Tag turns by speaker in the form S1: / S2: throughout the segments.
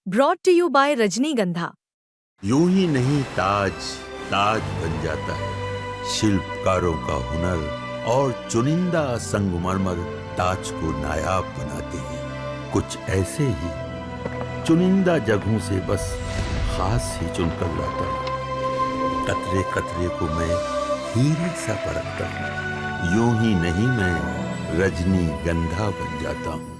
S1: Brought to you by रजनीगंधा।
S2: यूं ही नहीं ताज ताज बन जाता है, शिल्पकारों का हुनर और चुनिंदा संगमरमर ताज को नायाब बनाते हैं। कुछ ऐसे ही चुनिंदा जगहों से बस खास ही चुनकर लाता हूँ। कतरे कतरे को मैं हीरे सा परखता हूँ। यूं ही नहीं मैं रजनीगंधा बन जाता हूँ।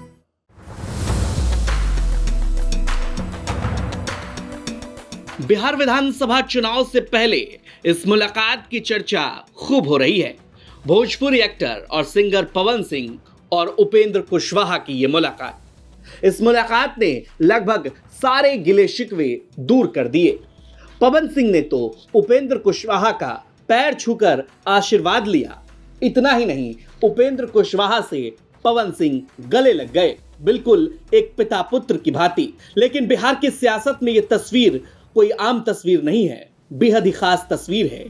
S3: बिहार विधानसभा चुनाव से पहले इस मुलाकात की चर्चा खूब हो रही है। भोजपुरी एक्टर और सिंगर पवन सिंह और उपेंद्र कुशवाहा की ये मुलाकात, इस मुलाकात ने लगभग सारे गिले शिकवे दूर कर दिए। पवन सिंह ने तो उपेंद्र कुशवाहा का पैर छूकर आशीर्वाद लिया। इतना ही नहीं, उपेंद्र कुशवाहा से पवन सिंह गले लग गए, बिल्कुल एक पिता पुत्र की भांति। लेकिन बिहार की सियासत में ये तस्वीर कोई आम तस्वीर नहीं है, बेहद ही खास तस्वीर है।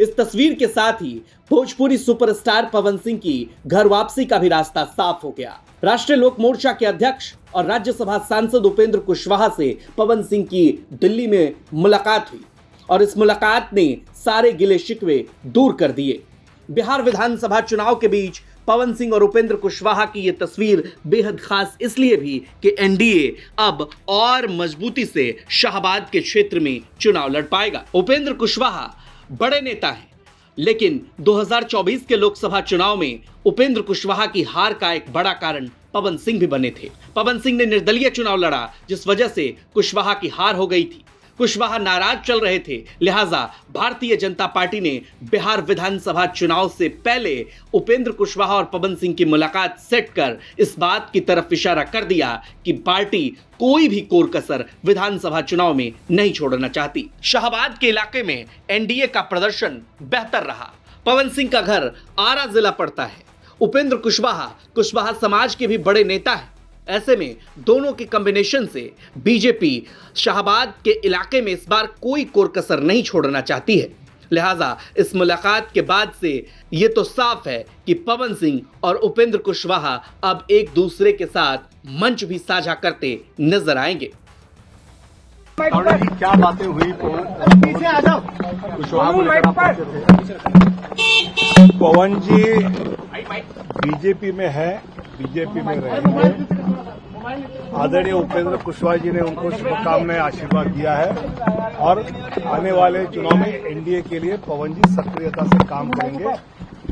S3: इस तस्वीर के साथ ही भोजपुरी सुपरस्टार पवन सिंह की घर वापसी का भी रास्ता साफ हो गया। राष्ट्रीय लोक मोर्चा के अध्यक्ष और राज्यसभा सांसद उपेंद्र कुशवाहा से पवन सिंह की दिल्ली में मुलाकात हुई और इस मुलाकात ने सारे गिले शिकवे दूर कर दिए। बिहार विधानसभा चुनाव के बीच पवन सिंह और उपेंद्र कुशवाहा की यह तस्वीर बेहद खास इसलिए भी कि एनडीए अब और मजबूती से शाहबाद के क्षेत्र में चुनाव लड़ पाएगा। उपेंद्र कुशवाहा बड़े नेता हैं, लेकिन 2024 के लोकसभा चुनाव में उपेंद्र कुशवाहा की हार का एक बड़ा कारण पवन सिंह भी बने थे। पवन सिंह ने निर्दलीय चुनाव लड़ा, जिस वजह से कुशवाहा की हार हो गई थी। कुशवाहा नाराज चल रहे थे, लिहाजा भारतीय जनता पार्टी ने बिहार विधानसभा चुनाव से पहले उपेंद्र कुशवाहा और पवन सिंह की मुलाकात सेट कर इस बात की तरफ इशारा कर दिया कि पार्टी कोई भी कोर कसर विधानसभा चुनाव में नहीं छोड़ना चाहती। शाहबाद के इलाके में एनडीए का प्रदर्शन बेहतर रहा। पवन सिंह का घर आरा जिला पड़ता है। उपेंद्र कुशवाहा समाज के भी बड़े नेता हैं। ऐसे में दोनों के कॉम्बिनेशन से बीजेपी शाहबाद के इलाके में इस बार कोई कोर कसर नहीं छोड़ना चाहती है। लिहाजा इस मुलाकात के बाद से ये तो साफ है कि पवन सिंह और उपेंद्र कुशवाहा अब एक दूसरे के साथ मंच भी साझा करते नजर आएंगे।
S4: क्या बातें हुई पवन जी बीजेपी में है, बीजेपी में रहेंगे। आदरणीय उपेंद्र कुशवाहा जी ने उनको शुभकामनाएं आशीर्वाद दिया है और आने वाले चुनाव में एनडीए के लिए पवन जी सक्रियता से काम करेंगे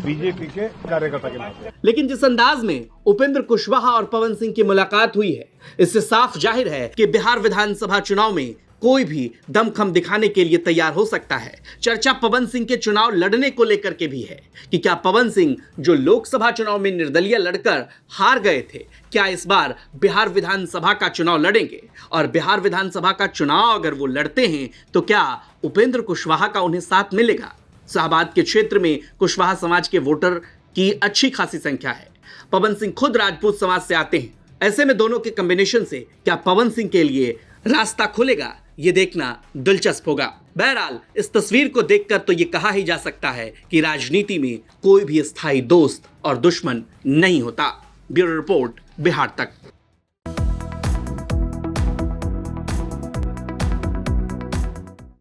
S4: बीजेपी के कार्यकर्ता के नाते।
S3: लेकिन जिस अंदाज में उपेंद्र कुशवाहा और पवन सिंह की मुलाकात हुई है, इससे साफ जाहिर है कि बिहार विधानसभा चुनाव में कोई भी दमखम दिखाने के लिए तैयार हो सकता है। चर्चा पवन सिंह के चुनाव लड़ने को लेकर के भी है कि क्या पवन सिंह जो लोकसभा चुनाव में निर्दलीय लड़कर हार गए थे, क्या इस बार बिहार विधानसभा का चुनाव लड़ेंगे? और बिहार विधानसभा का चुनाव अगर वो लड़ते हैं तो क्या उपेंद्र कुशवाहा का उन्हें साथ मिलेगा? शाहबाद के क्षेत्र में कुशवाहा समाज के वोटर की अच्छी खासी संख्या है। पवन सिंह खुद राजपूत समाज से आते हैं। ऐसे में दोनों के कॉम्बिनेशन से क्या पवन सिंह के लिए रास्ता खुलेगा, ये देखना दिलचस्प होगा। बहरहाल इस तस्वीर को देखकर तो ये कहा ही जा सकता है कि राजनीति में कोई भी स्थायी दोस्त और दुश्मन नहीं होता। ब्यूरो रिपोर्ट, बिहार तक।